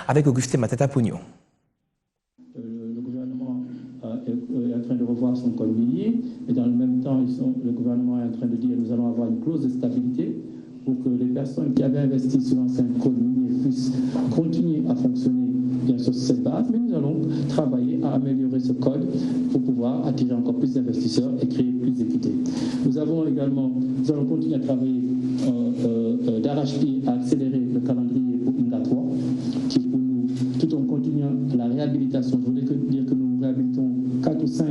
avec Augustin Matata Pogno. Le gouvernement est en train de revoir son code minier et dans le même temps, le gouvernement est en train de dire que nous allons avoir une clause de stabilité pour que les personnes qui avaient investi sur l'ancien code minier puissent continuer à fonctionner bien sûr sur cette base, mais nous allons travailler à améliorer ce code pour pouvoir attirer encore plus d'investisseurs et créer plus d'équité. Nous allons continuer à travailler d'arrache-pied à accélérer le calendrier pour INGA 3, qui pour nous, tout en continuant la réhabilitation. Je voudrais dire que nous réhabilitons 4 ou 5,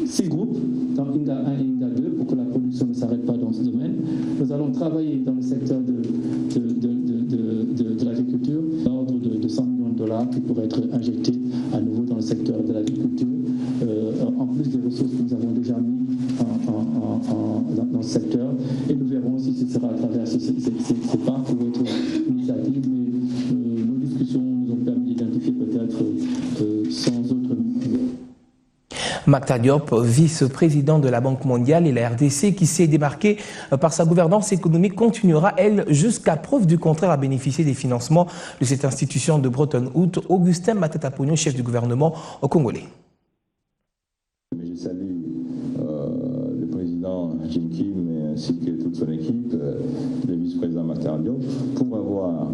6 groupes dans INGA 1 et INGA 2 pour que la production ne s'arrête pas dans ce domaine. Nous allons travailler dans le secteur de l'agriculture, d'ordre de 100 millions de dollars qui pourraient être injectés à nouveau dans le secteur de l'agriculture, en plus des ressources que nous avons déjà mis dans ce secteur. Et nous verrons si ce sera à travers ces parcs ou autres initiatives, mais nos discussions nous ont permis d'identifier peut-être 100 autres. Mactar Diop, vice-président de la Banque mondiale, et la RDC, qui s'est démarquée par sa gouvernance économique, continuera, elle, jusqu'à preuve du contraire, à bénéficier des financements de cette institution de Bretton Woods. Augustin Matata Pogno, chef du gouvernement congolais. Je salue le président Jim Kim ainsi que toute son équipe, le vice-président Mactar Diop, pour avoir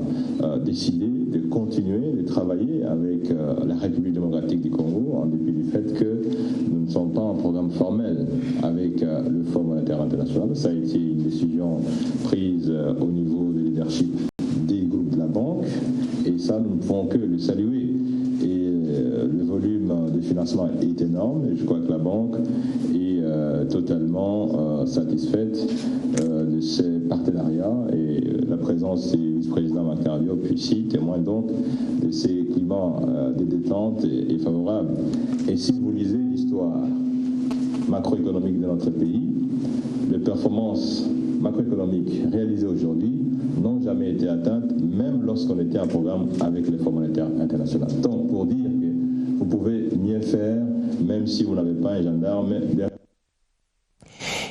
décidé de continuer de travailler avec la République démocratique du Congo, en dépit du fait que nous ne sommes pas en programme formel avec le Fonds monétaire international. Ça a été une décision prise au niveau du leadership des groupes de la banque, et ça, nous ne pouvons que le saluer. Et le volume de financement est énorme, et je crois que la banque est totalement satisfaite de ces partenariats, et la présence du vice-président Mactar Diop ici témoigne donc de ces climats de détente et favorables. Et si vous lisez l'histoire macroéconomique de notre pays, les performances macroéconomiques réalisées aujourd'hui n'ont jamais été atteintes, même lorsqu'on était en programme avec le Fonds monétaire international. Donc, pour dire que vous pouvez mieux faire, même si vous n'avez pas un gendarme.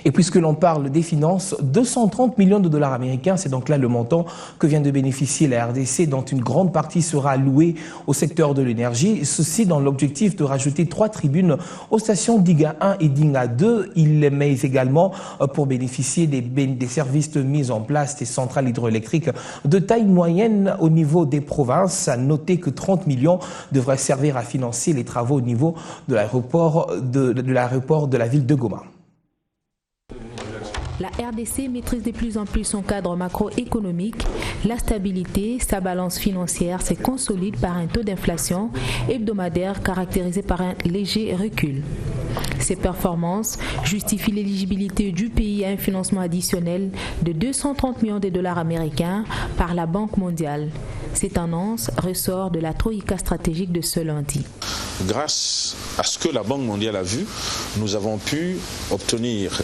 Et puisque l'on parle des finances, 230 millions de dollars américains, c'est donc là le montant que vient de bénéficier la RDC, dont une grande partie sera allouée au secteur de l'énergie. Ceci dans l'objectif de rajouter 3 tribunes aux stations d'INGA 1 et d'INGA 2. Il met également pour bénéficier des services de mise en place des centrales hydroélectriques de taille moyenne au niveau des provinces. À noter que 30 millions devraient servir à financer les travaux au niveau de l'aéroport de la ville de Goma. La RDC maîtrise de plus en plus son cadre macroéconomique. La stabilité, sa balance financière se consolide par un taux d'inflation hebdomadaire caractérisé par un léger recul. Ces performances justifient l'éligibilité du pays à un financement additionnel de 230 millions de dollars américains par la Banque mondiale. Cette annonce ressort de la troïka stratégique de ce lundi. Grâce à ce que la Banque mondiale a vu, nous avons pu obtenir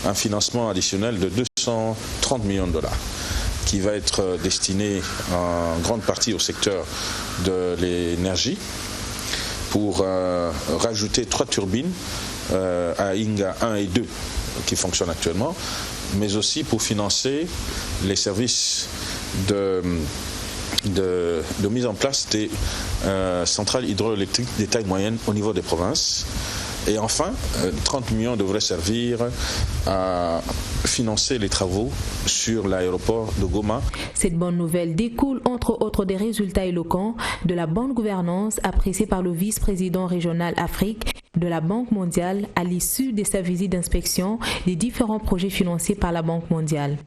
un financement additionnel de 230 millions de dollars qui va être destiné en grande partie au secteur de l'énergie pour rajouter 3 turbines à INGA 1 et 2 qui fonctionnent actuellement, mais aussi pour financer les services de mise en place des centrales hydroélectriques de taille moyenne au niveau des provinces. Et enfin, 30 millions devraient servir à financer les travaux sur l'aéroport de Goma. Cette bonne nouvelle découle entre autres des résultats éloquents de la bonne gouvernance appréciée par le vice-président régional Afrique de la Banque mondiale à l'issue de sa visite d'inspection des différents projets financés par la Banque mondiale.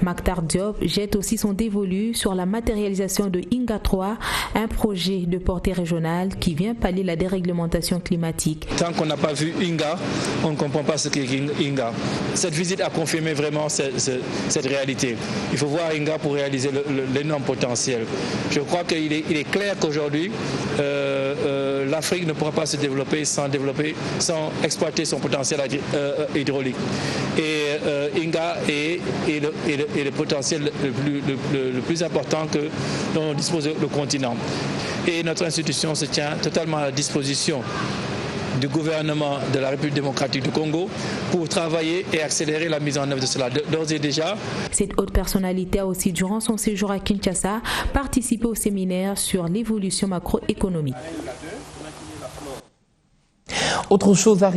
Mactar Diop jette aussi son dévolu sur la matérialisation de INGA 3, un projet de portée régionale qui vient pallier la déréglementation climatique. Tant qu'on n'a pas vu INGA, on ne comprend pas ce qu'est INGA. Cette visite a confirmé vraiment cette réalité. Il faut voir INGA pour réaliser l'énorme potentiel. Je crois qu'il est clair qu'aujourd'hui, l'Afrique ne pourra pas se développer sans exploiter son potentiel hydraulique. Et INGA est le potentiel le plus important dont dispose le continent. Et notre institution se tient totalement à la disposition du gouvernement de la République démocratique du Congo pour travailler et accélérer la mise en œuvre de cela. D'ores et déjà. Cette haute personnalité a aussi, durant son séjour à Kinshasa, participé au séminaire sur l'évolution macroéconomique. Autre chose à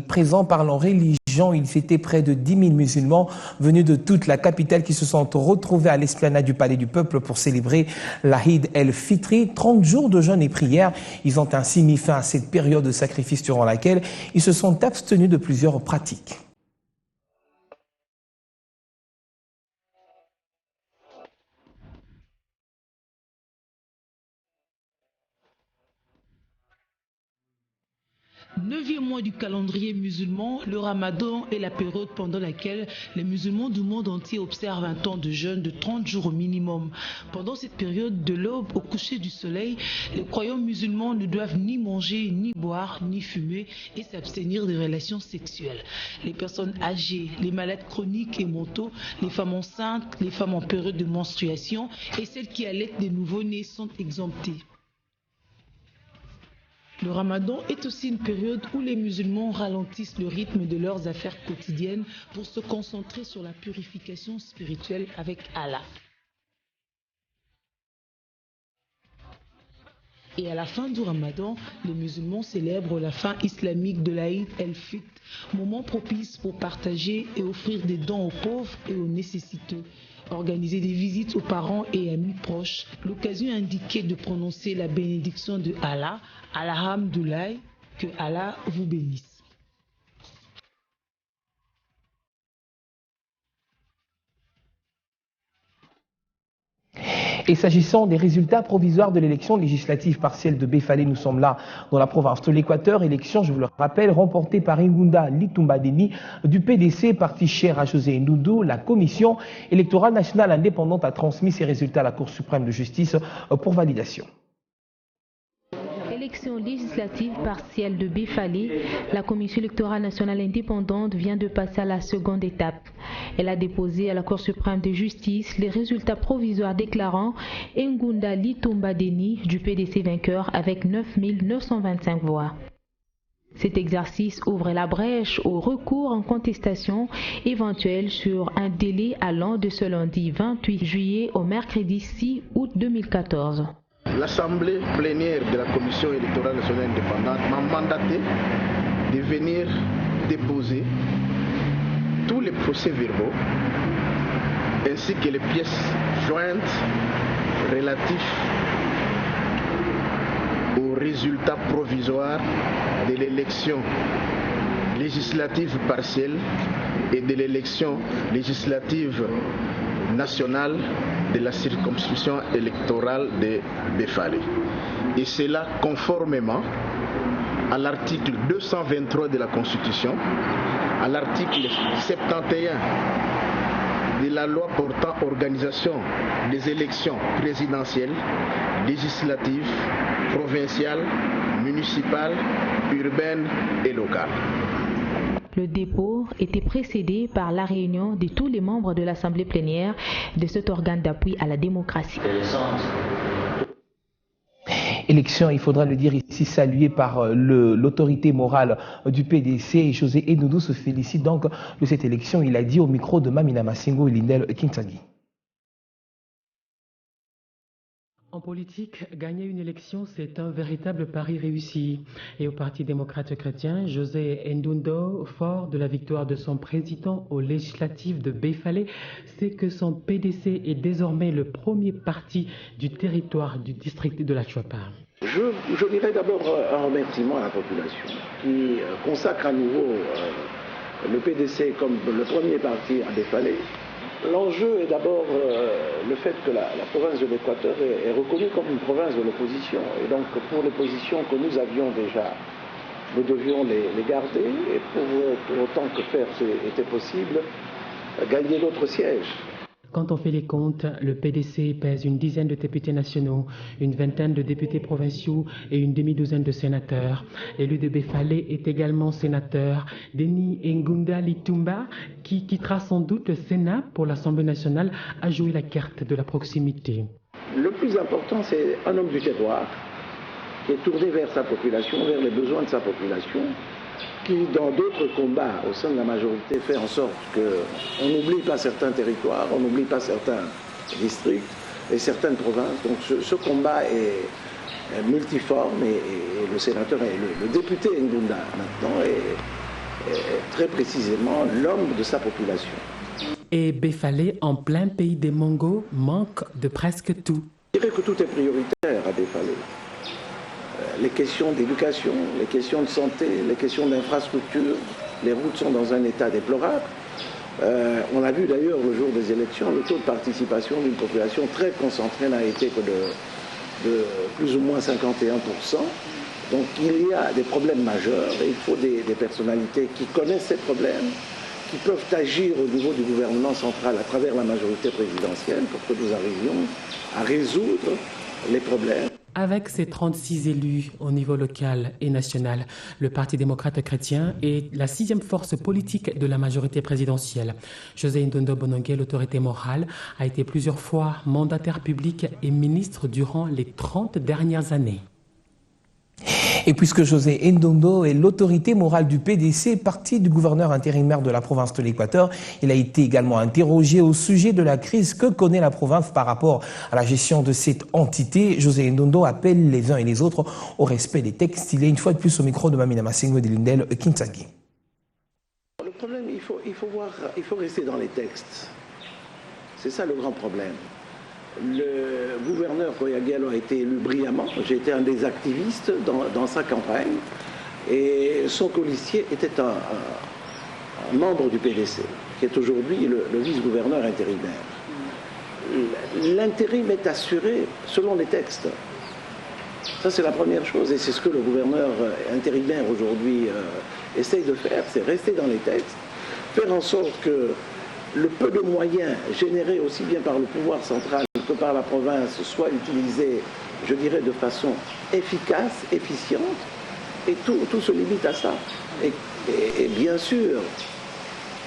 présent, parlons religion, il était près de 10 000 musulmans venus de toute la capitale qui se sont retrouvés à l'esplanade du Palais du Peuple pour célébrer l'Aïd el-Fitri, 30 jours de jeûne et prière. Ils ont ainsi mis fin à cette période de sacrifice durant laquelle ils se sont abstenus de plusieurs pratiques. Neuvième mois du calendrier musulman, le Ramadan est la période pendant laquelle les musulmans du monde entier observent un temps de jeûne de 30 jours au minimum. Pendant cette période, de l'aube au coucher du soleil, les croyants musulmans ne doivent ni manger, ni boire, ni fumer et s'abstenir des relations sexuelles. Les personnes âgées, les malades chroniques et mentaux, les femmes enceintes, les femmes en période de menstruation et celles qui allaitent des nouveau-nés sont exemptées. Le Ramadan est aussi une période où les musulmans ralentissent le rythme de leurs affaires quotidiennes pour se concentrer sur la purification spirituelle avec Allah. Et à la fin du Ramadan, les musulmans célèbrent la fin islamique de l'Aïd el-Fitr, moment propice pour partager et offrir des dons aux pauvres et aux nécessiteux. Organiser des visites aux parents et amis proches, l'occasion indiquée de prononcer la bénédiction de Allah, Alhamdoulilah, que Allah vous bénisse. Et s'agissant des résultats provisoires de l'élection législative partielle de Befale, nous sommes là dans la province de l'Équateur. Élection, je vous le rappelle, remportée par Ngunda Litumbadeni du PDC, parti cher à José Ndoudou. La commission électorale nationale indépendante a transmis ses résultats à la Cour suprême de justice pour validation. Élection législative partielle de Befale, la Commission électorale nationale indépendante vient de passer à la seconde étape. Elle a déposé à la Cour suprême de justice les résultats provisoires déclarant Ngunda Litumbadeni du PDC vainqueur avec 9 925 voix. Cet exercice ouvre la brèche au recours en contestation éventuelle sur un délai allant de ce lundi 28 juillet au mercredi 6 août 2014. L'Assemblée plénière de la Commission électorale nationale indépendante m'a mandaté de venir déposer tous les procès-verbaux ainsi que les pièces jointes relatives aux résultats provisoires de l'élection législative partielle et de l'élection législative nationale de la circonscription électorale de Befale. Et cela conformément à l'article 223 de la Constitution, à l'article 71 de la loi portant organisation des élections présidentielles, législatives, provinciales, municipales, urbaines et locales. Le dépôt était précédé par la réunion de tous les membres de l'Assemblée plénière de cet organe d'appui à la démocratie. Élection, il faudra le dire ici, saluée par l'autorité morale du PDC. Et José Ndoudou se félicite donc de cette élection. Il a dit au micro de Mamina Massingo et Lindel Kintagi. En politique, gagner une élection, c'est un véritable pari réussi. Et au Parti démocrate chrétien, José Ndoudou, fort de la victoire de son président aux législatives de Befale, sait que son PDC est désormais le premier parti du territoire du district de la Chuapa. Je dirais d'abord un remerciement à la population qui consacre à nouveau le PDC comme le premier parti à Befale. L'enjeu est d'abord le fait que la province de l'Équateur est reconnue comme une province de l'opposition. Et donc pour les positions que nous avions déjà, nous devions les garder et pour autant que faire était possible, gagner d'autres sièges. Quand on fait les comptes, le PDC pèse une dizaine de députés nationaux, une vingtaine de députés provinciaux et une demi-douzaine de sénateurs. L'élu de Befale est également sénateur. Denis Ngunda Litumba, qui quittera sans doute le Sénat pour l'Assemblée nationale, a joué la carte de la proximité. Le plus important, c'est un homme du terroir qui est tourné vers sa population, vers les besoins de sa population, qui, dans d'autres combats au sein de la majorité, fait en sorte qu'on n'oublie pas certains territoires, on n'oublie pas certains districts et certaines provinces. Donc ce combat est multiforme et le sénateur, le député Ndunda maintenant est très précisément l'homme de sa population. Et Befalé, en plein pays des Mongos, manque de presque tout. Je dirais que tout est prioritaire à Befalé. Les questions d'éducation, les questions de santé, les questions d'infrastructure, les routes sont dans un état déplorable. On a vu d'ailleurs le jour des élections, le taux de participation d'une population très concentrée n'a été que de plus ou moins 51%. Donc il y a des problèmes majeurs et il faut des personnalités qui connaissent ces problèmes, qui peuvent agir au niveau du gouvernement central à travers la majorité présidentielle pour que nous arrivions à résoudre les problèmes. Avec ses 36 élus au niveau local et national, le Parti démocrate chrétien est la 6e force politique de la majorité présidentielle. José Ndondo Bonongue, l'autorité morale, a été plusieurs fois mandataire public et ministre durant les 30 dernières années. Et puisque José Ndondo est l'autorité morale du PDC, parti du gouverneur intérimaire de la province de l'Équateur, il a été également interrogé au sujet de la crise que connaît la province par rapport à la gestion de cette entité. José Ndondo appelle les uns et les autres au respect des textes. Il est une fois de plus au micro de Mamina Massengo de Lindel Kintangi. Le problème, il faut rester dans les textes. C'est ça le grand problème. Le gouverneur Koyagelo a été élu brillamment. J'ai été un des activistes dans sa campagne. Et son colistier était un membre du PDC, qui est aujourd'hui le vice-gouverneur intérimaire. L'intérim est assuré selon les textes. Ça, c'est la première chose. Et c'est ce que le gouverneur intérimaire aujourd'hui essaye de faire, c'est rester dans les textes, faire en sorte que le peu de moyens générés aussi bien par le pouvoir central que par la province soit utilisé, je dirais, de façon efficace, efficiente, et tout se limite à ça. Et bien sûr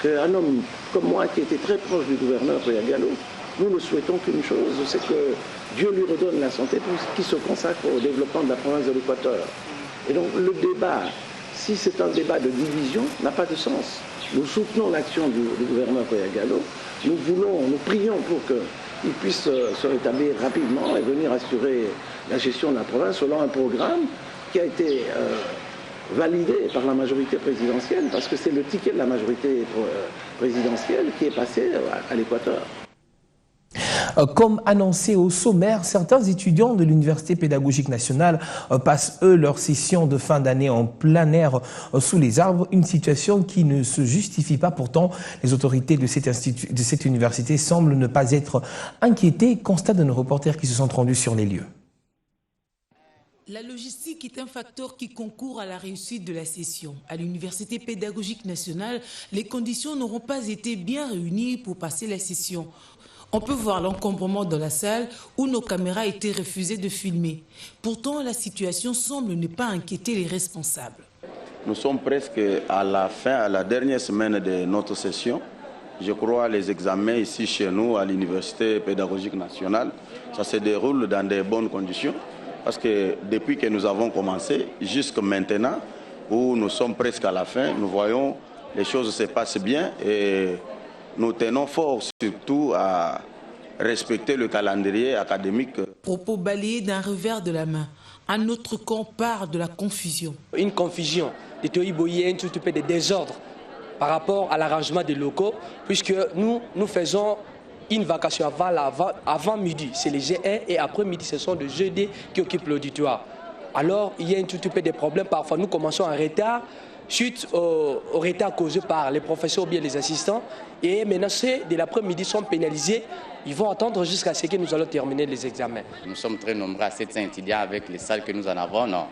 qu'un homme comme moi, qui était très proche du gouverneur Koyagelo, nous ne souhaitons qu'une chose, c'est que Dieu lui redonne la santé pour qu'il se consacre au développement de la province de l'Équateur. Et donc le débat, si c'est un débat de division, n'a pas de sens. Nous soutenons l'action du gouverneur Koyagelo. Nous prions pour qu'il puisse se rétablir rapidement et venir assurer la gestion de la province selon un programme qui a été validé par la majorité présidentielle, parce que c'est le ticket de la majorité présidentielle qui est passé à l'Équateur. Comme annoncé au sommaire, certains étudiants de l'Université pédagogique nationale passent, eux, leur session de fin d'année en plein air sous les arbres, une situation qui ne se justifie pas. Pourtant, les autorités de cette université semblent ne pas être inquiétées, constat de nos reporters qui se sont rendus sur les lieux. La logistique est un facteur qui concourt à la réussite de la session. À l'Université pédagogique nationale, les conditions n'auront pas été bien réunies pour passer la session. On peut voir l'encombrement dans la salle où nos caméras étaient refusées de filmer. Pourtant, la situation semble ne pas inquiéter les responsables. Nous sommes presque à la fin, à la dernière semaine de notre session. Je crois que les examens ici chez nous à l'Université pédagogique nationale, ça se déroule dans de bonnes conditions. Parce que depuis que nous avons commencé, jusqu'à maintenant, où nous sommes presque à la fin, nous voyons que les choses se passent bien et nous tenons fort surtout à respecter le calendrier académique. Propos balayés d'un revers de la main. Un autre camp part de la confusion. Une confusion, des théories boyées, un tout peu de désordre par rapport à l'arrangement des locaux, puisque nous faisons une vacation avant midi, c'est les G1, et après midi, ce sont les GD qui occupent l'auditoire. Alors, il y a un tout peu de problèmes. Parfois, nous commençons en retard, suite au retard causé par les professeurs ou bien les assistants. Et maintenant, ceux de l'après-midi sont pénalisés. Ils vont attendre jusqu'à ce que nous allons terminer les examens. Nous sommes très nombreux à 700 étudiants avec les salles que nous en avons. Non,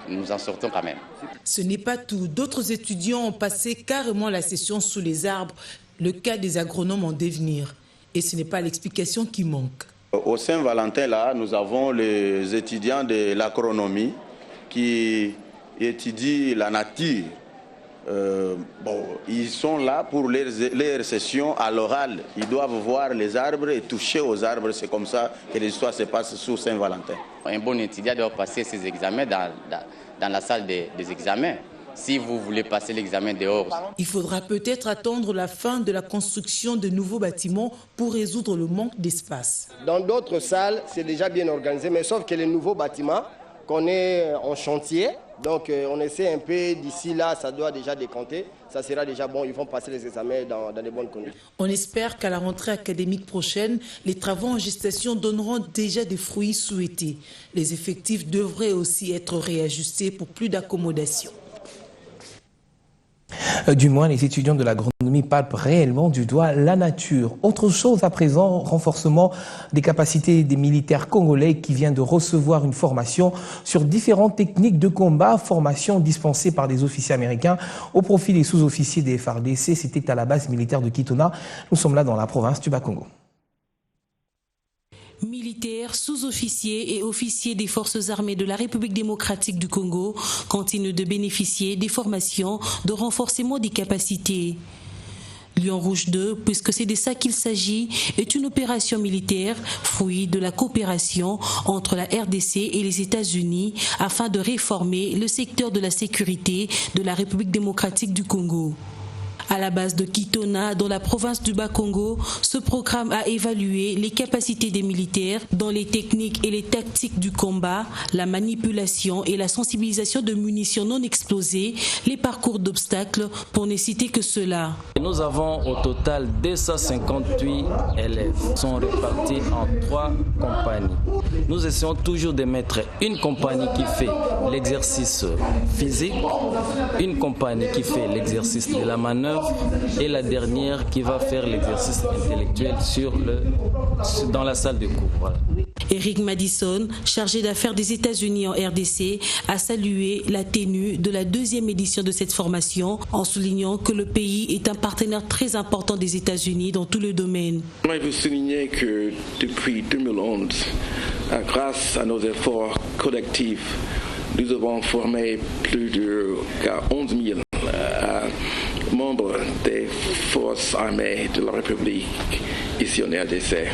nous en sortons quand même. Ce n'est pas tout. D'autres étudiants ont passé carrément la session sous les arbres. Le cas des agronomes en devenir. Et ce n'est pas l'explication qui manque. Au Saint-Valentin, là, nous avons les étudiants de l'agronomie qui étudient la nature ils sont là pour les récessions à l'oral. Ils doivent voir les arbres et toucher aux arbres. C'est comme ça que l'histoire se passe sous Saint-Valentin. Un bon étudiant doit passer ses examens dans la salle des examens. Si vous voulez passer l'examen dehors. Il faudra peut-être attendre la fin de la construction de nouveaux bâtiments pour résoudre le manque d'espace. Dans d'autres salles, c'est déjà bien organisé, mais sauf que les nouveaux bâtiments qu'on est en chantier, donc on essaie un peu d'ici là, ça doit déjà décompter. Ça sera déjà bon, ils vont passer les examens dans de bonnes conditions. On espère qu'à la rentrée académique prochaine, les travaux en gestation donneront déjà des fruits souhaités. Les effectifs devraient aussi être réajustés pour plus d'accommodation. Du moins, les étudiants de l'agronomie palpent réellement du doigt la nature. Autre chose à présent, renforcement des capacités des militaires congolais qui viennent de recevoir une formation sur différentes techniques de combat, formation dispensée par des officiers américains au profit des sous-officiers des FARDC. C'était à la base militaire de Kitona. Nous sommes là dans la province du Bas-Congo. Militaires, sous-officiers et officiers des forces armées de la République démocratique du Congo continuent de bénéficier des formations de renforcement des capacités. Lion Rouge 2, puisque c'est de ça qu'il s'agit, est une opération militaire, fruit de la coopération entre la RDC et les États-Unis afin de réformer le secteur de la sécurité de la République démocratique du Congo. À la base de Kitona, dans la province du Bas-Congo, ce programme a évalué les capacités des militaires dans les techniques et les tactiques du combat, la manipulation et la sensibilisation de munitions non explosées, les parcours d'obstacles, pour ne citer que cela. Nous avons au total 258 élèves, sont répartis en 3 compagnies. Nous essayons toujours de mettre une compagnie qui fait l'exercice physique, une compagnie qui fait l'exercice de la manœuvre, et la dernière qui va faire l'exercice intellectuel dans la salle de cours. Voilà. Eric Madison, chargé d'affaires des États-Unis en RDC, a salué la tenue de la 2e édition de cette formation en soulignant que le pays est un partenaire très important des États-Unis dans tout le domaine. Je veux souligner que depuis 2011, grâce à nos efforts collectifs, nous avons formé plus de 11 000 membres des forces armées de la République ici en RDC.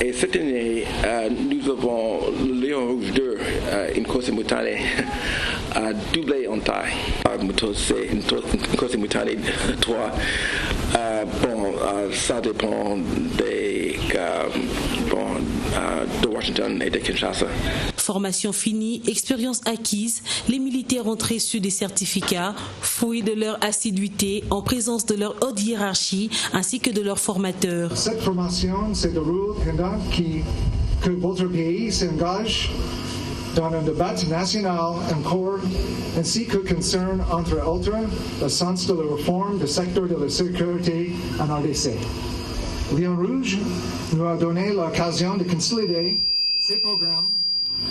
Et cette année, nous avons Lion Rouge 2, une course simultanée, a doublé en taille. C'est une course simultanée 3. Ça dépend de Washington et de Kinshasa. Formation finie, expérience acquise, les militaires ont reçu des certificats, fruits de leur assiduité en présence de leur haute hiérarchie ainsi que de leurs formateurs. Cette formation se déroule pendant que votre pays s'engage dans un débat national en cours ainsi que concerne entre autres le sens de la réforme du secteur de la sécurité en RDC. Lion Rouge nous a donné l'occasion de consolider ces programmes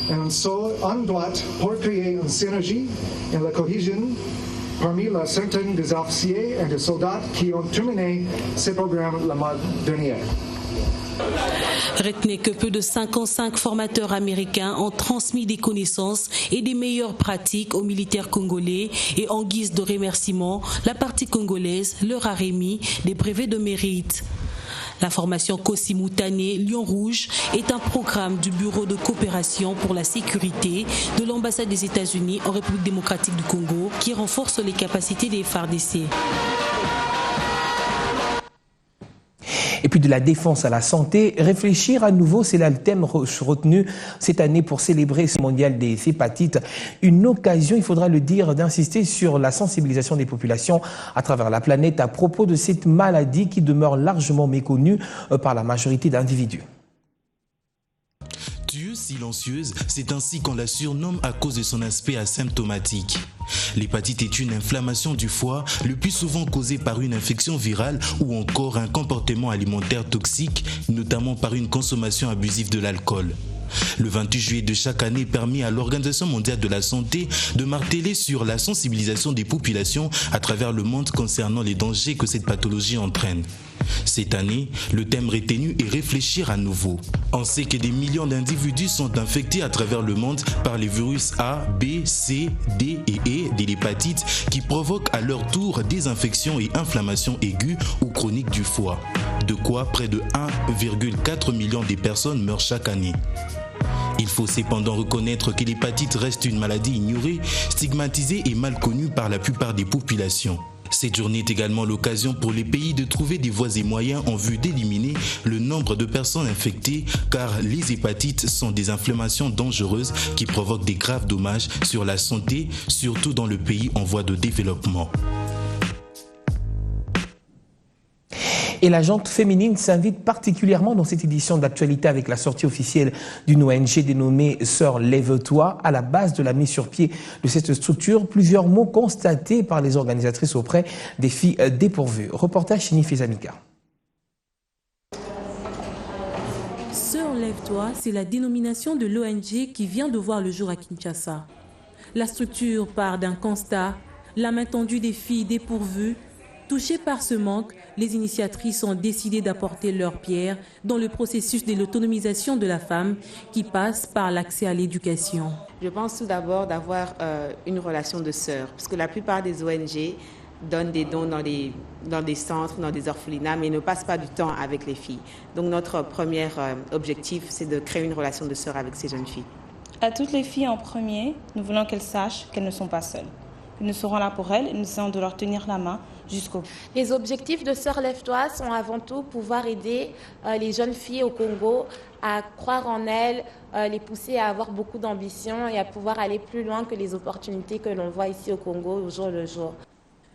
et un saut en droite pour créer une synergie et la cohésion parmi la centaine des officiers et des soldats qui ont terminé ces programmes le mois dernier. Retenez que peu de 55 formateurs américains ont transmis des connaissances et des meilleures pratiques aux militaires congolais et en guise de remerciement, la partie congolaise leur a remis des brevets de mérite. La formation co-simultanée Lion Rouge est un programme du Bureau de coopération pour la sécurité de l'ambassade des États-Unis en République démocratique du Congo qui renforce les capacités des FARDC. Et puis de la défense à la santé, réfléchir à nouveau, c'est là le thème retenu cette année pour célébrer ce mondial des hépatites. Une occasion, il faudra le dire, d'insister sur la sensibilisation des populations à travers la planète à propos de cette maladie qui demeure largement méconnue par la majorité d'individus. Tueuse silencieuse, c'est ainsi qu'on la surnomme à cause de son aspect asymptomatique. L'hépatite est une inflammation du foie, le plus souvent causée par une infection virale ou encore un comportement alimentaire toxique, notamment par une consommation abusive de l'alcool. Le 28 juillet de chaque année permet à l'Organisation mondiale de la santé de marteler sur la sensibilisation des populations à travers le monde concernant les dangers que cette pathologie entraîne. Cette année, le thème retenu est réfléchir à nouveau. On sait que des millions d'individus sont infectés à travers le monde par les virus A, B, C, D et E de l'hépatite qui provoquent à leur tour des infections et inflammations aiguës ou chroniques du foie. De quoi près de 1,4 million de personnes meurent chaque année. Il faut cependant reconnaître que l'hépatite reste une maladie ignorée, stigmatisée et mal connue par la plupart des populations. Cette journée est également l'occasion pour les pays de trouver des voies et moyens en vue d'éliminer le nombre de personnes infectées car les hépatites sont des inflammations dangereuses qui provoquent des graves dommages sur la santé, surtout dans le pays en voie de développement. Et la gente féminine s'invite particulièrement dans cette édition d'actualité avec la sortie officielle d'une ONG dénommée Sœurs Lève-toi. À la base de la mise sur pied de cette structure, plusieurs mots constatés par les organisatrices auprès des filles dépourvues. Reportage Chini Fezamika. Sœurs Lève-toi, c'est la dénomination de l'ONG qui vient de voir le jour à Kinshasa. La structure part d'un constat, la main tendue des filles dépourvues. Touchées par ce manque, les initiatrices ont décidé d'apporter leur pierre dans le processus de l'autonomisation de la femme qui passe par l'accès à l'éducation. Je pense tout d'abord d'avoir une relation de sœur, parce que la plupart des ONG donnent des dons dans des centres, dans des orphelinats, mais ne passent pas du temps avec les filles. Donc notre premier objectif, c'est de créer une relation de sœur avec ces jeunes filles. À toutes les filles en premier, nous voulons qu'elles sachent qu'elles ne sont pas seules. Nous serons là pour elles et nous essayons de leur tenir la main jusqu'au bout. Les objectifs de Sœurs Lève-toi sont avant tout pouvoir aider les jeunes filles au Congo à croire en elles, les pousser à avoir beaucoup d'ambition et à pouvoir aller plus loin que les opportunités que l'on voit ici au Congo au jour le jour.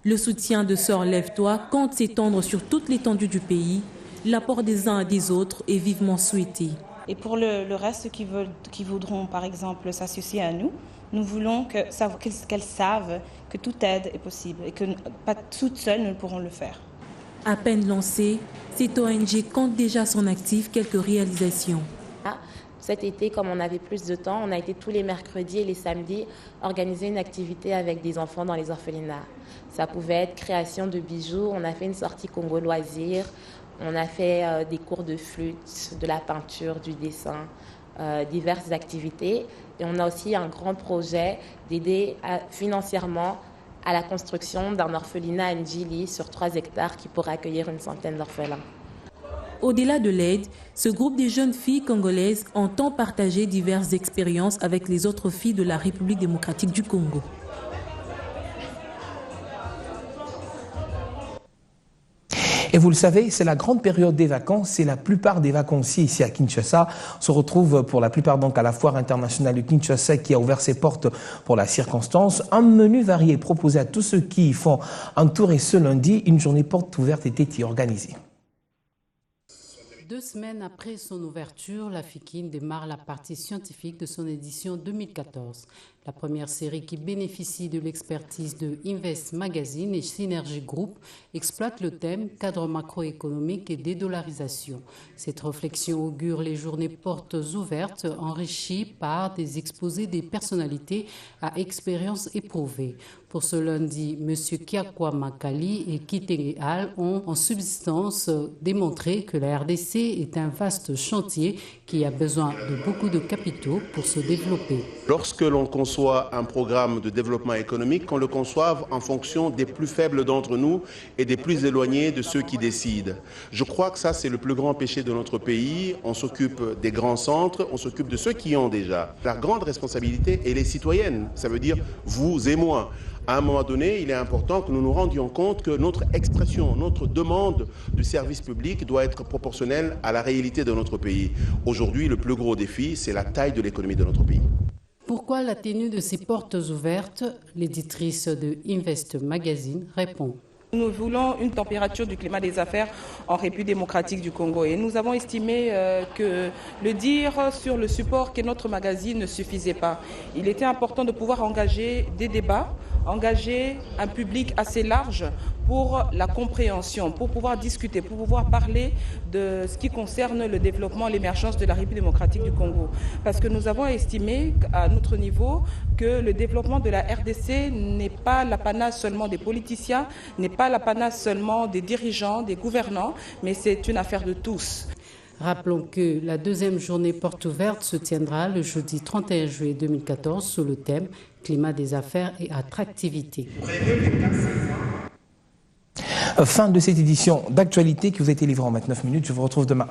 Le soutien de Sœurs Lève-toi compte s'étendre sur toute l'étendue du pays. L'apport des uns et des autres est vivement souhaité. Et pour le reste qui voudront par exemple s'associer à nous, nous voulons qu'elles savent que toute aide est possible et que pas toutes seules nous pourrons le faire. À peine lancée, cette ONG compte déjà son actif quelques réalisations. Cet été, comme on avait plus de temps, on a été tous les mercredis et les samedis organiser une activité avec des enfants dans les orphelinats. Ça pouvait être création de bijoux, on a fait une sortie Congo Loisirs, on a fait des cours de flûte, de la peinture, du dessin, diverses activités. Et on a aussi un grand projet d'aider financièrement à la construction d'un orphelinat à Ndjili sur 3 hectares qui pourrait accueillir une centaine d'orphelins. Au-delà de l'aide, ce groupe de jeunes filles congolaises entend partager diverses expériences avec les autres filles de la République démocratique du Congo. Et vous le savez, c'est la grande période des vacances et la plupart des vacanciers ici à Kinshasa se retrouvent pour la plupart donc à la foire internationale de Kinshasa qui a ouvert ses portes pour la circonstance. Un menu varié proposé à tous ceux qui y font un tour et ce lundi, une journée porte ouverte était organisée. 2 semaines après son ouverture, la FIKIN démarre la partie scientifique de son édition 2014. La première série qui bénéficie de l'expertise de Invest Magazine et Synergy Group exploite le thème cadre macroéconomique et dédollarisation. Cette réflexion augure les journées portes ouvertes enrichies par des exposés des personnalités à expérience éprouvée. Pour ce lundi, M. Kiakwa Makali et Kitenge Al ont en substance démontré que la RDC est un vaste chantier qui a besoin de beaucoup de capitaux pour se développer. Lorsque l'on conçoit un programme de développement économique, qu'on le conçoive en fonction des plus faibles d'entre nous et des plus éloignés de ceux qui décident. Je crois que ça, c'est le plus grand péché de notre pays. On s'occupe des grands centres, on s'occupe de ceux qui ont déjà. La grande responsabilité, elle est citoyenne. Ça veut dire vous et moi. À un moment donné, il est important que nous nous rendions compte que notre expression, notre demande de service public doit être proportionnelle à la réalité de notre pays. Aujourd'hui, le plus gros défi, c'est la taille de l'économie de notre pays. Pourquoi la tenue de ces portes ouvertes? L'éditrice de Invest Magazine répond. Nous voulons une température du climat des affaires en République démocratique du Congo. Et nous avons estimé que le dire sur le support qu'est notre magazine ne suffisait pas. Il était important de pouvoir engager des débats, engager un public assez large pour la compréhension, pour pouvoir discuter, pour pouvoir parler de ce qui concerne le développement, l'émergence de la République démocratique du Congo. Parce que nous avons estimé à notre niveau que le développement de la RDC n'est pas l'apanage seulement des politiciens, n'est pas l'apanage seulement des dirigeants, des gouvernants, mais c'est une affaire de tous. Rappelons que la deuxième journée porte ouverte se tiendra le jeudi 31 juillet 2014 sous le thème « Climat des affaires et attractivité ». Fin de cette édition d'actualité qui vous a été livrée en 29 minutes. Je vous retrouve demain.